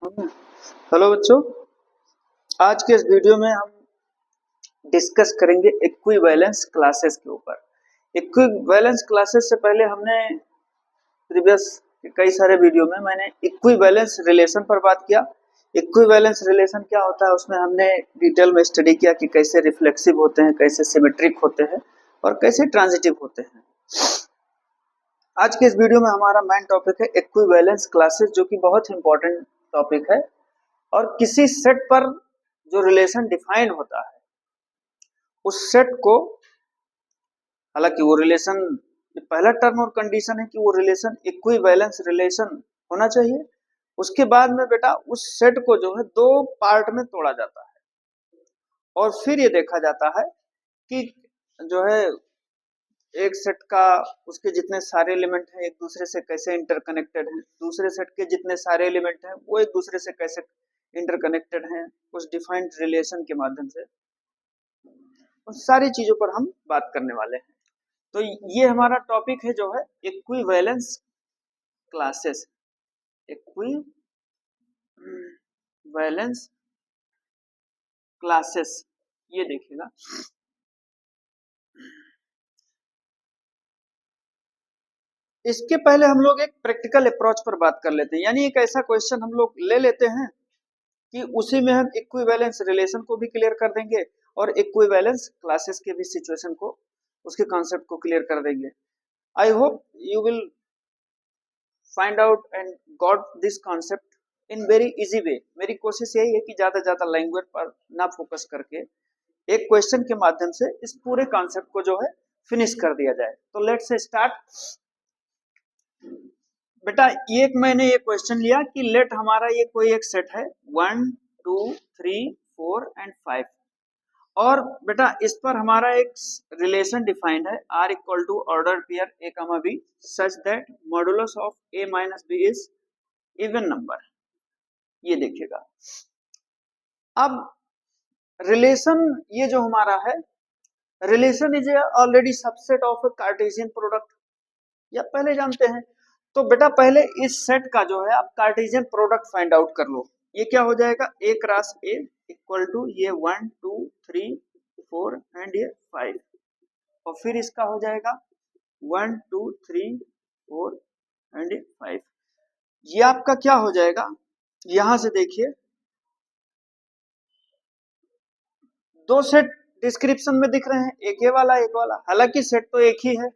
Hello बच्चों, आज के इस वीडियो में हम डिस्कस करेंगे इक्विवेलेंस क्लासेस के ऊपर। इक्विवेलेंस क्लासेस से पहले हमने प्रीवियस कई सारे वीडियो में मैंने इक्विवेलेंस रिलेशन पर बात किया। इक्विवेलेंस रिलेशन क्या होता है, उसमें हमने डिटेल में स्टडी किया कि कैसे रिफ्लेक्सिव होते हैं, कैसे सिमेट्रिक होते हैं और कैसे ट्रांजिटिव होते हैं। आज के इस वीडियो में हमारा मेन टॉपिक है इक्विवेलेंस क्लासेस, जो कि बहुत इंपॉर्टेंट टॉपिक है। और किसी सेट पर जो रिलेशन डिफाइन होता है उस सेट को, हालांकि वो रिलेशन पहला टर्म और कंडीशन है कि वो रिलेशन इक्विवेलेंस रिलेशन होना चाहिए। उसके बाद में बेटा उस सेट को जो है दो पार्ट में तोड़ा जाता है और फिर ये देखा जाता है कि जो है एक सेट का उसके जितने सारे एलिमेंट हैं एक दूसरे से कैसे इंटरकनेक्टेड हैं, दूसरे सेट के जितने सारे एलिमेंट हैं वो एक दूसरे से कैसे इंटरकनेक्टेड हैं, उस डिफाइंड रिलेशन के माध्यम से उन सारी चीजों पर हम बात करने वाले हैं। तो ये हमारा टॉपिक है जो है इक्विवेलेंस क्लासेस। इक्विवेलेंस क्लासेस, ये देखिएगा। इसके पहले हम लोग एक प्रैक्टिकल अप्रोच पर बात कर लेते हैं, यानी एक ऐसा क्वेश्चन हम लोग ले लेते हैं कि उसी में हम इक्विवेलेंस रिलेशन को भी क्लियर कर देंगे और इक्विवेलेंस क्लासेस के भी सिचुएशन को, उसके कॉन्सेप्ट को क्लियर कर देंगे। I hope you will find out and got this concept in very easy way. मेरी कोशिश यही है कि ज्यादा ज्यादा लैंग्वेज पर ना फोकस करके एक क्वेश्चन के माध्यम से इस पूरे कॉन्सेप्ट को जो है फिनिश कर दिया जाए। तो लेट्स स्टार्ट। बेटा एक मैंने ये क्वेश्चन लिया कि लेट हमारा ये कोई एक सेट है 1 2 3 4 एंड 5 और बेटा इस पर हमारा एक रिलेशन डिफाइंड है R equal to order pair A comma B such that modulus of A minus B is even number. ये देखिएगा, अब रिलेशन ये जो हमारा है, relation is already subset of a Cartesian product, या पहले जानते हैं। तो बेटा पहले इस सेट का जो है आप कार्टेशियन प्रोडक्ट फाइंड आउट कर लो। ये क्या हो जाएगा, A cross A equal to ये 1 2 3 4 एंड ये 5 और फिर इसका हो जाएगा 1 2 3 4 एंड 5। ये आपका क्या हो जाएगा, यहां से देखिए दो सेट डिस्क्रिप्शन में दिख रहे हैं, एक ये वाला एक वाला। हालांकि सेट तो एक ही है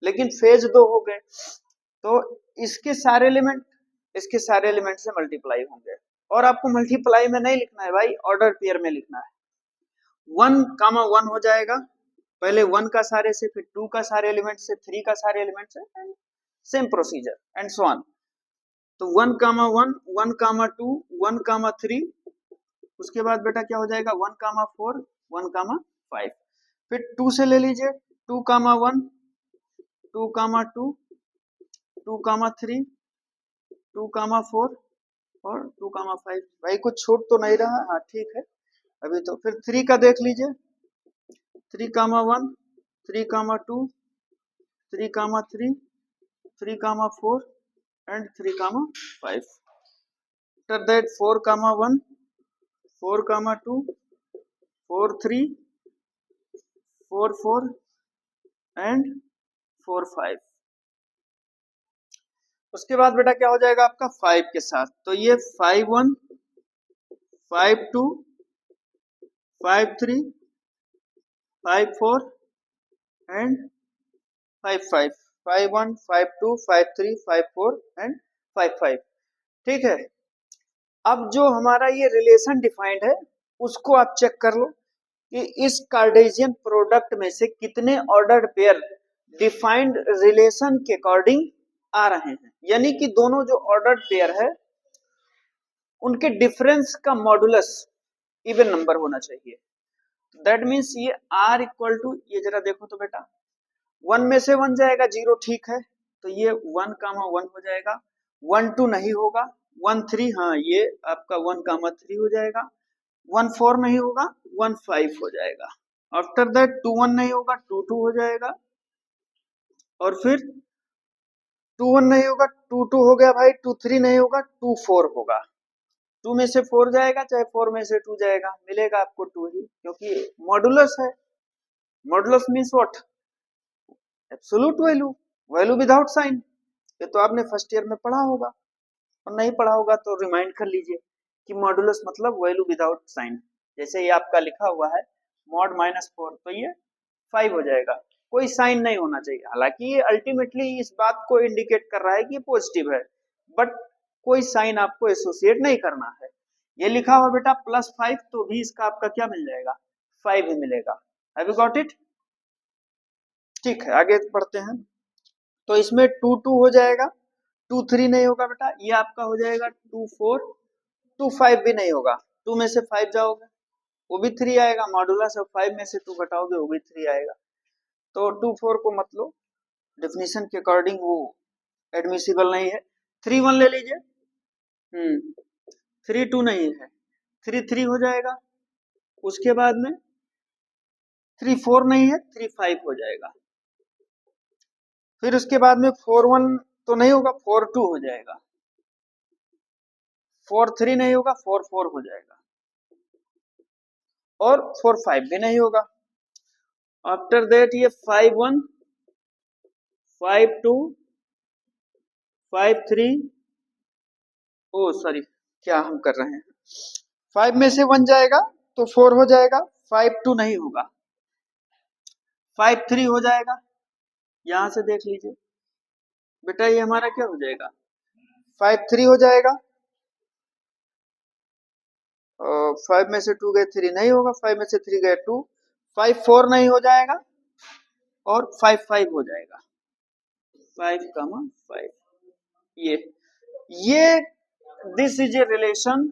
लेकिन फेज दो हो गए, तो इसके सारे एलिमेंट से मल्टीप्लाई होंगे। और आपको मल्टीप्लाई में नहीं लिखना है भाई, ऑर्डर पेयर में लिखना है। 1 कामा 1 हो जाएगा, पहले 1 का सारे से, फिर 2 का सारे एलिमेंट से, 3 का सारे एलिमेंट से, same procedure and so on. तो 1 कामा 1 1 कामा 2 1 कामा 3, उसके बाद बेटा क्या हो जाएगा 1 कामा 4 1 कामा 5, फिर 2 से ले लीजिए 2 कामा 1 2 कामा 2 2 कामा 3 2 कामा 4 और 2 कामा 5। भाई कुछ छूट तो नहीं रहा, हाँ ठीक है अभी तो। फिर 3 का देख लीजिए 3 comma 1 3 comma 2 3 comma 3 3 comma 4 and 3 comma 5। After that 4 comma 1 4 comma 2 4 3 4 4 and 4 5। उसके बाद बेटा क्या हो जाएगा आपका 5 के साथ, तो ये 5 1 5 2 5 3 5 4 एंड 5 5 5 1 5 2 5 3 5 4 एंड 5 5। ठीक है, अब जो हमारा ये रिलेशन डिफाइंड है उसको आप चेक कर लो कि इस कार्टेशियन प्रोडक्ट में से कितने ऑर्डर्ड पेयर डिफाइंड रिलेशन के अकॉर्डिंग आ रहे हैं। यानी कि दोनों जो ऑर्डर्ड पेयर है उनके डिफरेंस का मॉडुलस इवन नंबर होना चाहिए। दैट मीन्स ये R इक्वल टू, ये जरा देखो तो बेटा 1 में से 1 जाएगा 0, ठीक है, तो ये 1 कामा 1 हो जाएगा, 1 2 नहीं होगा, 1 3, हाँ ये आपका 1 कामा 3 हो जाएगा, 1 4 नहीं होगा, 1 5 हो जाएगा। आफ्टर दैट 2 1 नहीं होगा, 2 2 हो जाएगा, और फिर 2 1 नहीं होगा, 2 2 हो गया भाई, 2 3 नहीं होगा, 2 4 होगा। 2 में से 4 जाएगा चाहे 4 में से 2 जाएगा, मिलेगा आपको 2 ही, क्योंकि मॉडुलस है। Modulus means what? Absolute value, value without sign. ये तो आपने फर्स्ट ईयर में पढ़ा होगा, और नहीं पढ़ा होगा तो रिमाइंड कर लीजिए कि मॉडुलस मतलब वैल्यू विदाउट साइन। जैसे ये आपका लिखा हुआ है मॉड -4, तो ये 5 हो जाएगा, कोई साइन नहीं होना चाहिए। हालांकि ये अल्टीमेटली इस बात को इंडिकेट कर रहा है कि पॉजिटिव है, बट कोई साइन आपको एसोसिएट नहीं करना है। ये लिखा हुआ बेटा +5, तो भी इसका आपका क्या मिल जाएगा? 5 ही मिलेगा। Have you got it? ठीक है, आगे बढ़ते हैं। तो इसमें 2 2 हो जाएगा, 2 3 नहीं होगा बेटा, ये आपका हो जाएगा 2 4, 2 5 भी नहीं होगा, 2 में से 5 जाओगे वो भी 3 आएगा, मॉडुलस ऑफ 5 में से 2 घटाओगे वो भी 3 आएगा। तो 2 4 को मतलब डेफिनेशन के अकॉर्डिंग वो एडमिसिबल नहीं है। 3 1 ले लीजिए, 3 2 नहीं है, 3 3 हो जाएगा। उसके बाद में 3 4 नहीं है, 3 5 हो जाएगा। फिर उसके बाद में 4 1 तो नहीं होगा, 4 2 हो जाएगा। 4 3 नहीं होगा, 4 4 हो जाएगा। और 4 5 भी नहीं होगा। आफ्टर दैट ये 5 1 5 2 5 3, ओ सॉरी क्या हम कर रहे हैं, 5 में से 1 जाएगा तो 4 हो जाएगा, 5 2 नहीं होगा, 5 3 हो जाएगा। यहां से देख लीजिए बेटा, ये हमारा क्या हो जाएगा? 5 3 हो जाएगा। 5 में से 2 गए 3 नहीं होगा, 5 में से 3 गए 2, 5 4 नहीं हो जाएगा, और 5 5 हो जाएगा। 5 5 ये दिस इज ए रिलेशन।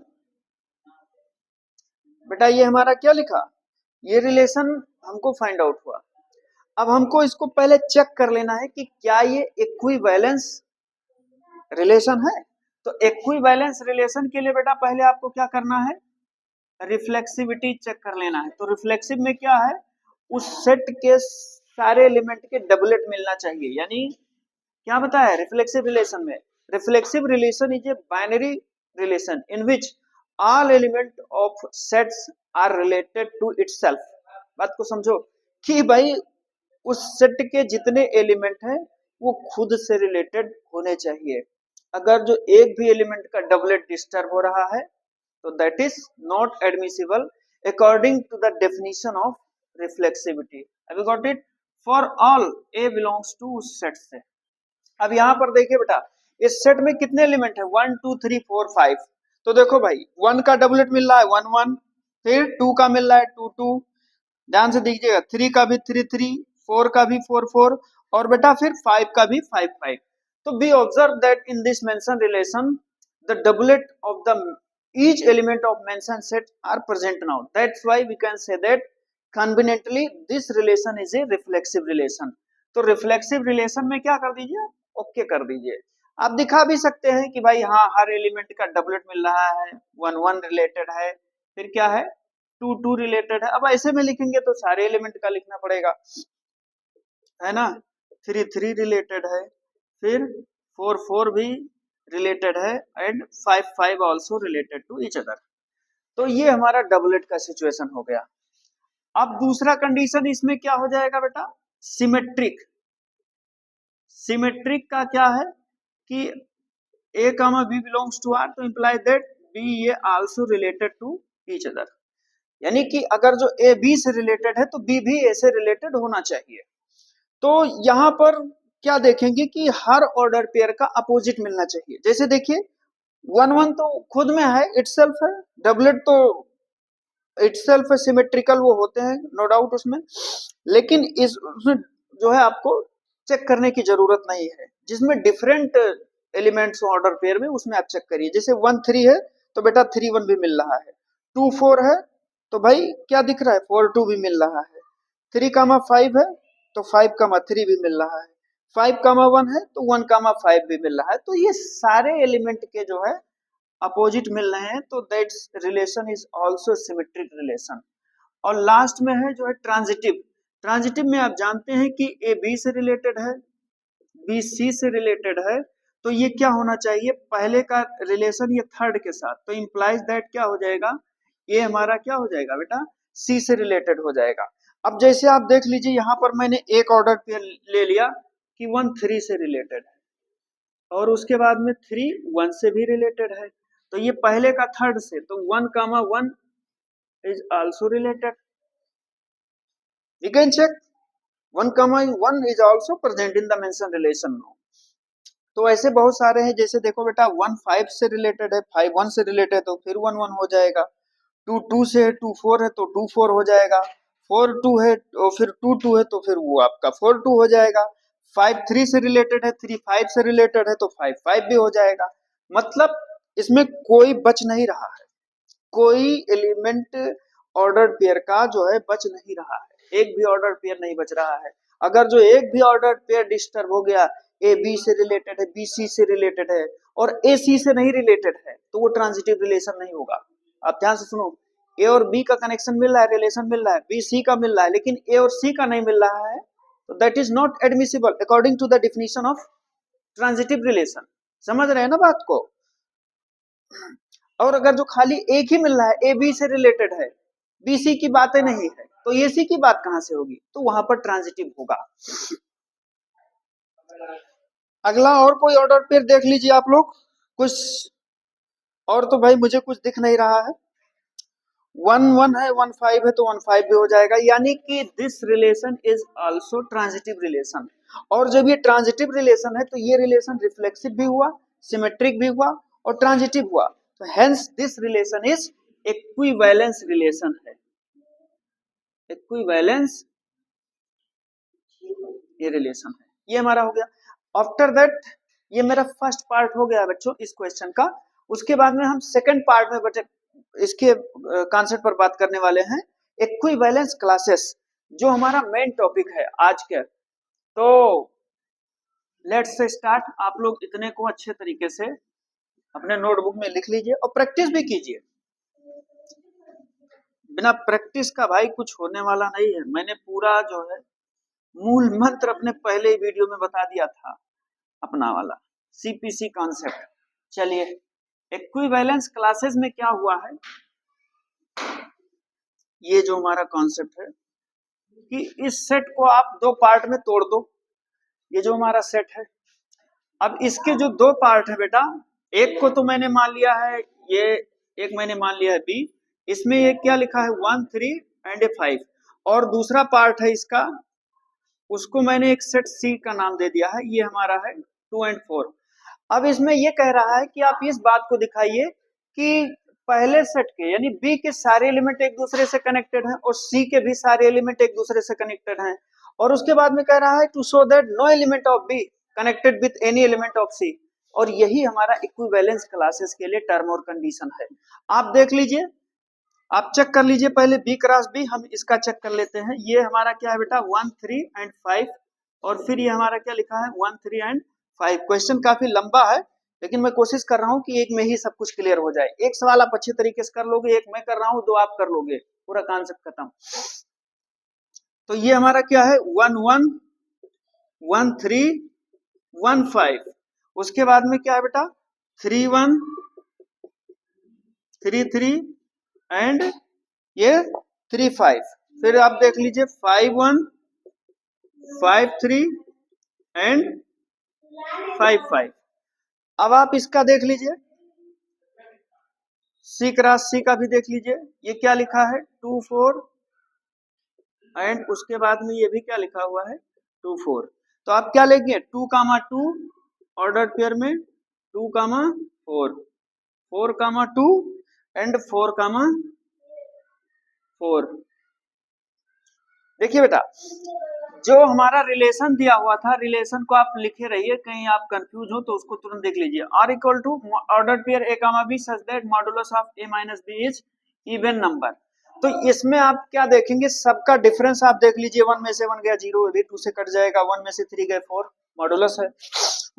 बेटा ये हमारा क्या लिखा? ये रिलेशन हमको फाइंड आउट हुआ। अब हमको इसको पहले चेक कर लेना है कि क्या ये इक्विवेलेंस रिलेशन है। तो इक्विवेलेंस रिलेशन के लिए बेटा पहले आपको क्या करना है? रिफ्लेक्सिविटी चेक कर लेना है। तो रिफ्लेक्सिव में क्या है? उस सेट के सारे एलिमेंट के डबलेट मिलना चाहिए। यानी क्या बताया रिफ्लेक्सिव रिलेशन में? Reflexive relation is a binary relation in which all element of sets are related to itself. बात को समझो कि भाई उस सेट के जितने एलिमेंट हैं वो खुद से रिलेटेड होने चाहिए। अगर जो एक भी एलिमेंट का डबलेट डिस्टर्ब हो रहा है तो that is not admissible according to the definition of reflexivity. Have you got it? For all a belongs to उस सेट से। अब यहां पर देखिए बेटा, इस सेट में कितने एलिमेंट है? 1 2 3 4 5। तो देखो भाई 1 का डबलेट मिल रहा है 1 1, फिर 2 का मिल रहा है 2 2, ध्यान से दीजिएगा 3 का भी 3 3, 4 का भी 4 4, और बेटा फिर 5 का भी 5 5। तो B observe that in this mention relation the doublet of the each element of mentioned set are present now. That's why we can say that conveniently this relation is a reflexive relation. तो reflexive relation में क्या कर दीजिए? Okay कर दीजिए। आप दिखा भी सकते हैं कि भाई हाँ हर एलिमेंट का डबलेट मिल रहा है, 1 1 रिलेटेड है, फिर क्या है 2 2 रिलेटेड है। अब ऐसे में लिखेंगे तो सारे एलिमेंट का लिखना पड़ेगा, है ना। 3 3 रिलेटेड है, फिर 4 4 भी रिलेटेड है, and 5 5 also related to each other. तो ये हमारा डबलेट का सिचुएशन हो गया। अब दूसरा कंडीशन इसमें क्या हो जाएगा बेटा? सिमेट्रिक। सिमेट्रिक का क्या है कि A, B belongs to R, तो इंप्लाई दैट B ये also related to each other. यानी कि अगर जो A B से रिलेटेड है तो B भी A से रिलेटेड होना चाहिए। तो यहां पर क्या देखेंगे कि हर ऑर्डर पेयर का अपोजिट मिलना चाहिए। जैसे देखिए 1 1 तो खुद में है, इटसेल्फ है, डबलेट तो इटसेल्फ सिमेट्रिकल वो होते हैं, नो डाउट उसमें, लेकिन उसमें जो है आपको चेक करने की जरूरत नहीं है। जिसमें डिफरेंट एलिमेंट्स ऑर्डर पेयर में उसमें आप चेक करिए। जैसे 1 3 है तो बेटा 3 1 भी मिल रहा है, 2 4 है तो भाई क्या दिख रहा है 4 2 भी मिल रहा है, 3 5 है तो 5 3 भी मिल रहा है, 5 1 है तो 1 5 भी मिल रहा है। तो ये सारे एलिमेंट के जो है अपोजिट मिल रहे हैं, तो that's relation is also symmetric relation. और लास्ट में है जो है ट्रांजिटिव। ट्रांजिटिव में आप जानते हैं कि ए बी से रिलेटेड है, बी सी से रिलेटेड है, तो ये क्या होना चाहिए, पहले का रिलेशन ये थर्ड के साथ, तो इम्प्लाइज दैट क्या हो जाएगा, ये हमारा क्या हो जाएगा बेटा, सी से रिलेटेड हो जाएगा। अब जैसे आप देख लीजिए यहाँ पर मैंने एक ऑर्डर पेयर ले लिया कि 1 3 से रिलेटेड है, और उसके बाद में 3 1 से भी रिलेटेड है, तो ये पहले का थर्ड से, तो 1, 1 is also related. We can check 1, 1 is also present in the mentioned relation now. तो ऐसे बहुत सारे हैं, जैसे देखो बेटा 1 5 से रिलेटेड है, 5 1 से रिलेटेड है तो फिर 1 1 हो जाएगा, 2 2 से है, 2 4 है तो 2 4 हो जाएगा, 4 2 है तो फिर 2 2 है तो फिर वो आपका 4 2 हो जाएगा, 5 3 से रिलेटेड है, 3 5 से रिलेटेड है तो 5 5 भी हो जाएगा। मतलब इसमें कोई बच नहीं रहा है, कोई एलिमेंट ऑर्डर पेयर का जो है बच नहीं रहा है, एक भी ऑर्डर पेयर नहीं बच रहा है। अगर जो एक भी ऑर्डर पेयर डिस्टर्ब हो गया, ए बी से रिलेटेड है, बी सी से रिलेटेड है और ए सी से नहीं रिलेटेड है, तो वो ट्रांजिटिव रिलेशन नहीं होगा। आप ध्यान से सुनो, ए और बी का कनेक्शन मिल रहा है, रिलेशन मिल रहा है, बी सी का मिल रहा है, लेकिन ए और सी का नहीं मिल रहा है, तो that is not admissible according to the definition of transitive relation. समझ रहे हैं ना बात को। और अगर जो खाली एक ही मिल रहा है, ए बी से रिलेटेड है, बी सी की बातें नहीं है, तो ए सी की बात कहां से होगी, तो वहां पर ट्रांजिटिव होगा। अगला और कोई ऑर्डर पेयर देख लीजिए आप लोग, कुछ और तो भाई मुझे कुछ दिख नहीं रहा है। 1 1 है, 1 5 है तो 1 5 भी हो जाएगा, यानी कि this relation is also transitive relation. और जब ये ट्रांजिटिव रिलेशन है तो ये रिलेशन रिफ्लेक्सिव भी हुआ, सिमेट्रिक भी हुआ और ट्रांजिटिव हुआ, तो hence this relation is equivalence relation है। इक्विवेलेंस ये रिलेशन है, ये हमारा हो गया। आफ्टर दैट ये मेरा फर्स्ट पार्ट हो गया बच्चों इस क्वेश्चन का। उसके बाद में हम सेकंड पार्ट में बच्चे इसके कॉन्सेप्ट पर बात करने वाले हैं, इक्विवेलेंस क्लासेस, जो हमारा मेन टॉपिक है आज के। तो लेट्स स्टार्ट। आप लोग इतने को अच्छे तरीके से अपने नोटबुक में लिख लीजिए और प्रैक्टिस भी कीजिए। बिना प्रैक्टिस का भाई कुछ होने वाला नहीं है। मैंने पूरा जो है मूल मंत्र अपने पहले वीडियो में बता दिया था, अपना वाला सीपीसी कॉन्सेप्ट। चलिए, इक्विवेलेंस क्लासेस में क्या हुआ है, ये जो हमारा कॉन्सेप्ट है कि इस सेट को आप दो पार्ट में तोड़ दो। ये जो हमारा सेट है, अब इसके जो दो पार्ट है बेटा, एक को तो मैंने मान लिया है, ये एक मैंने मान लिया है बी, इसमें ये क्या लिखा है 1 3 एंड 5, और दूसरा पार्ट है इसका, उसको मैंने एक सेट सी का नाम दे दिया है, ये हमारा है 2 एंड 4। अब इसमें ये कह रहा है कि आप इस बात को दिखाइए कि पहले सेट के यानी बी के सारे एलिमेंट एक दूसरे से कनेक्टेड हैं और सी के भी सारे एलिमेंट एक दूसरे से कनेक्टेड हैं, और उसके बाद में कह रहा है to show that no element of B connected with any element of C. और यही हमारा इक्विवेलेंस क्लासेस के लिए टर्म और कंडीशन है। आप देख लीजिए, आप चेक कर लीजिए पहले बी क्रॉस बी, हम इसका चेक कर लेते हैं। ये हमारा क्या है बेटा 1 3 एंड 5, और फिर ये हमारा क्या लिखा है 1 3 एंड 5। क्वेश्चन काफी लंबा है, लेकिन मैं कोशिश कर रहा हूँ कि एक में ही सब कुछ क्लियर हो जाए। एक सवाल आप अच्छे तरीके से कर लोगे, एक मैं कर रहा हूँ, दो आप कर लोगे, पूरा कॉन्सेप्ट खत्म। तो ये हमारा क्या है 1 1 1 3 1 5, उसके बाद में क्या है बेटा 3 1 3 3 एंड ये 3 5, फिर आप देख लीजिए 5 1 5 3 एंड 5 5। अब आप इसका देख लीजिए, सी क्रॉस सी का भी देख लीजिए, ये क्या लिखा है 2 4 एंड उसके बाद में ये भी क्या लिखा हुआ है 2 4। तो आप क्या लेंगे 2 2 ऑर्डर पेयर में 2 4 4 2 एंड 4 4। देखिए बेटा, जो हमारा रिलेशन दिया हुआ था, रिलेशन को आप लिखे रहिए, कहीं आप कंफ्यूज हो तो उसको तुरंत देख लीजिए। R equal to order pair a comma b such that modulus of a minus b is even number. तो इसमें आप क्या देखेंगे, सबका डिफरेंस आप देख लीजिए, 1 में से 1 गया 0, भी 2 से कट जाएगा, 1 में से 3 गए 4 मॉडुलस है,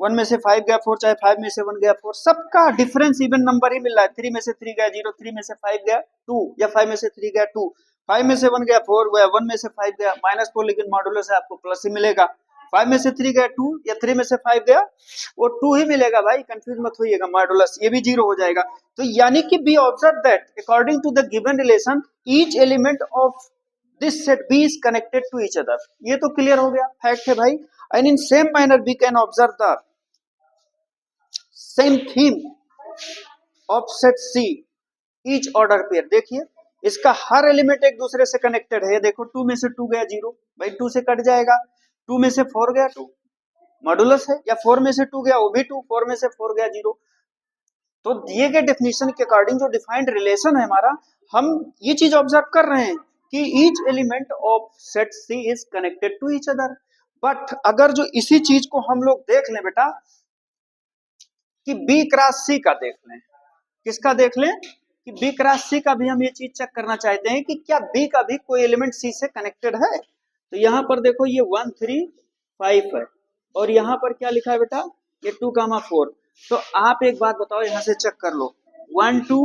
1 में से 5 गया 4, चाहे 5 में से 1 गया 4, सबका डिफरेंस इवन नंबर ही मिल रहा है। 3 में से 3 गया 0, 3 में से 5 गया 2, या 5 में से 3 गया 2, 5 में से 1 गया 4 गया, 1 में से 5 गया -4, लेकिन मॉडुलस है आपको प्लस ही मिलेगा। 5 में से 3 गया 2 या 3 में से 5 गया वो 2 ही मिलेगा भाई, कंफ्यूज मत होइएगा। मॉडुलस ये भी 0 हो जाएगा। तो यानी कि B observe that according to the given relation each element of this set B is connected to each other. ये तो क्लियर हो गया, फैक्ट है भाई। And in same manner we can observe the same theme of set C each order pair. देखिए इसका हर element एक दूसरे से कनेक्टेड है। ये देखो 2 में से 2 गया 0 भाई, 2 से कट जाएगा। 2 में से 4 गया 2 मॉडुलस है, या 4 में से 2 गया वो भी 2, 4 में से 4 गया 0। तो दिए गए डेफिनेशन के अकॉर्डिंग जो डिफाइंड रिलेशन है हमारा, हम ये चीज ऑब्जर्व कर रहे हैं कि each element of set C is connected to each other. But अगर जो इसी चीज को हम लोग देख लें बेटा कि बी क्रॉस सी का देख लें, किसका देख लें कि बी क्रॉस सी का भी हम ये चीज चेक करना चाहते हैं कि क्या बी का भी कोई एलिमेंट सी से कनेक्टेड है। तो यहां पर देखो ये 1 3 5 है, और यहां पर क्या लिखा है बेटा, ये 2 4। तो आप एक बात बताओ, यहां से चेक कर लो 1 2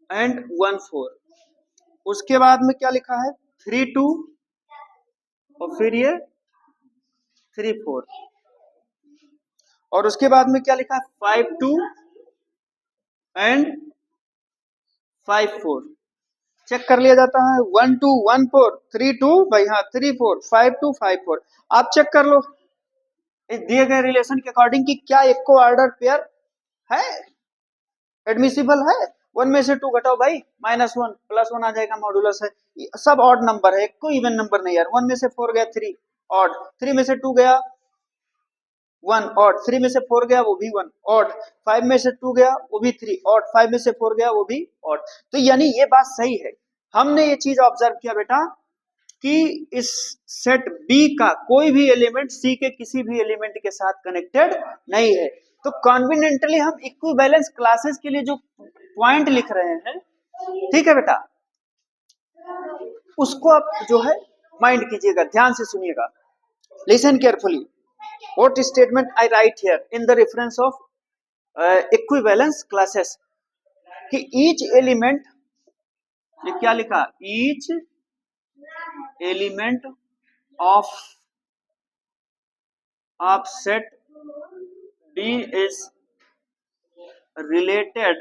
एंड 1 4। उसके बाद में क्या लिखा है 3 2 और फिर ये 3 4, और उसके बाद में क्या लिखा है 5 2 एंड 5 4। चेक कर लिया जाता है 1 2 1 4 3 2 भाई, हाँ 3 4 5 2 5 4। आप चेक कर लो इस दिए गए रिलेशन के अकॉर्डिंग कि क्या एक को ऑर्डर पेयर है, एडमिसिबल है। 1 में से 2 घटाओ भाई, -1 +1 आ जाएगा, मॉडुलस है। सब ऑड नंबर है, एक को इवन नंबर नहीं यार। 1 में से 4 गया 3 ऑड, 3 में से 2 गया 1 ऑड, 3 में से 4 गया वो भी 1 ऑड, 5 में से 2 गया वो भी 3 ऑड, 5 में से 4 गया वो भी ऑड। तो यानी ये बात सही है। हमने ये चीज ऑब्जर्व किया बेटा कि इस सेट बी का कोई भी एलिमेंट सी के किसी भी एलिमेंट के साथ कनेक्टेड नहीं है। तो कॉन्विनेंटली हम इक्विवेलेंस क्लासेस के लिए जो पॉइंट लिख रहे हैं, ठीक है बेटा, उसको आप जो है माइंड कीजिएगा, ध्यान से सुनिएगा। Listen carefully what statement I right here in the reference of equivalence classes कि ईच एलिमेंट, ये क्या लिखा, each element of set D is related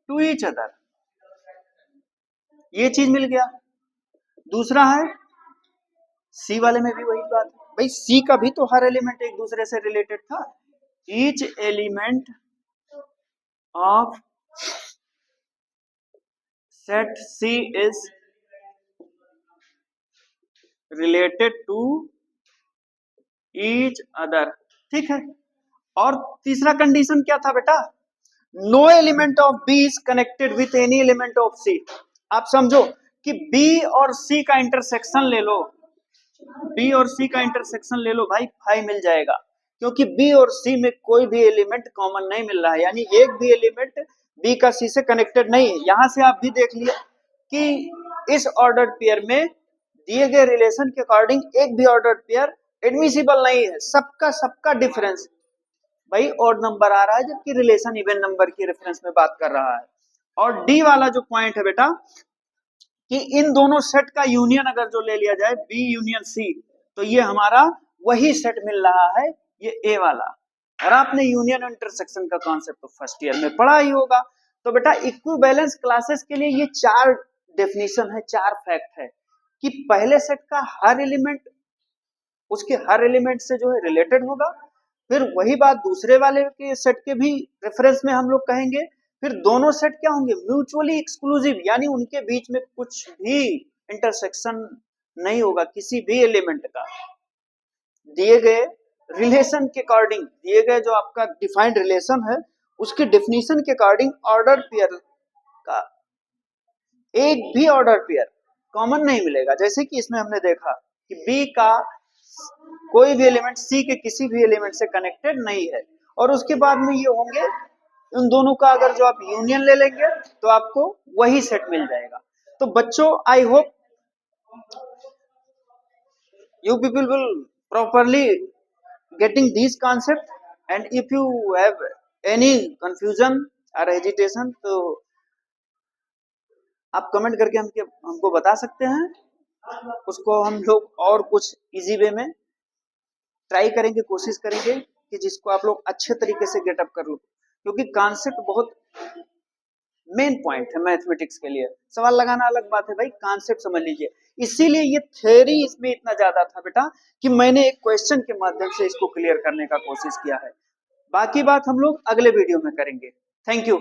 to each other। ये चीज मिल गया। दूसरा है सी वाले में भी वही बात है भाई, सी का भी तो हर एलिमेंट एक दूसरे से रिलेटेड था। Each element of set C is related to each other, ठीक है। और तीसरा कंडीशन क्या था बेटा, no element of B is connected with any element of C. आप समझो कि बी और सी का इंटरसेक्शन ले लो, बी और सी का इंटरसेक्शन ले लो भाई, 5 मिल जाएगा, क्योंकि बी और सी में कोई भी एलिमेंट कॉमन नहीं मिल रहा है, यानी एक भी एलिमेंट बी का सी से कनेक्टेड नहीं है। यहां से आप भी देख लिया कि इस ऑर्डर पेयर में दिए गए रिलेशन के अकॉर्डिंग एक भी ऑर्डर पेयर एडमिसिबल नहीं है, सबका सबका डिफरेंस भाई ऑड नंबर आ रहा है, जबकि रिलेशन इवन नंबर की रेफरेंस में बात कर रहा है। और डी वाला जो पॉइंट है बेटा कि इन दोनों सेट का यूनियन अगर जो ले लिया जाए बी यूनियन सी, तो ये हमारा वही सेट मिल रहा है, ये ए वाला। और आपने यूनियन इंटरसेक्शन का कॉन्सेप्ट तो फर्स्ट ईयर में पढ़ा ही होगा। तो बेटा इक्विवेलेंस क्लासेस के लिए ये 4 डेफिनेशन है, 4 फैक्ट है कि पहले सेट का हर एलिमेंट उसके हर एलिमेंट से जो है रिलेटेड होगा, फिर वही बात दूसरे वाले के सेट के भी रेफरेंस में हम लोग कहेंगे, फिर दोनों सेट क्या होंगे, म्यूचुअली एक्सक्लूसिव, यानी उनके बीच में कुछ भी इंटरसेक्शन नहीं होगा किसी भी एलिमेंट का। दिए गए रिलेशन के अकॉर्डिंग, दिए गए जो आपका डिफाइंड रिलेशन है उसके डेफिनेशन के अकॉर्डिंग ऑर्डर पेयर का एक भी ऑर्डर पेयर कॉमन नहीं मिलेगा। जैसे कि इसमें हमने देखा कि बी का कोई भी एलिमेंट सी के किसी भी एलिमेंट से कनेक्टेड नहीं है, और उसके बाद में ये होंगे उन दोनों का अगर जो आप यूनियन ले लेंगे तो आपको वही सेट मिल जाएगा। तो बच्चों I hope you people will properly getting these concept, and if you have any confusion or hesitation तो आप कमेंट करके हमको बता सकते हैं। उसको हम लोग और कुछ इजी वे में ट्राई करेंगे, कोशिश करेंगे कि जिसको आप लोग अच्छे तरीके से गेटअप कर लो, क्योंकि कॉन्सेप्ट बहुत मेन पॉइंट है मैथमेटिक्स के लिए। सवाल लगाना अलग बात है भाई, कॉन्सेप्ट समझ लीजिए। इसीलिए ये थ्योरी इसमें इतना ज्यादा था बेटा कि मैंने एक क्वेश्चन के माध्यम से इसको क्लियर करने का कोशिश किया है। बाकी बात हम लोग अगले वीडियो में करेंगे। Thank you.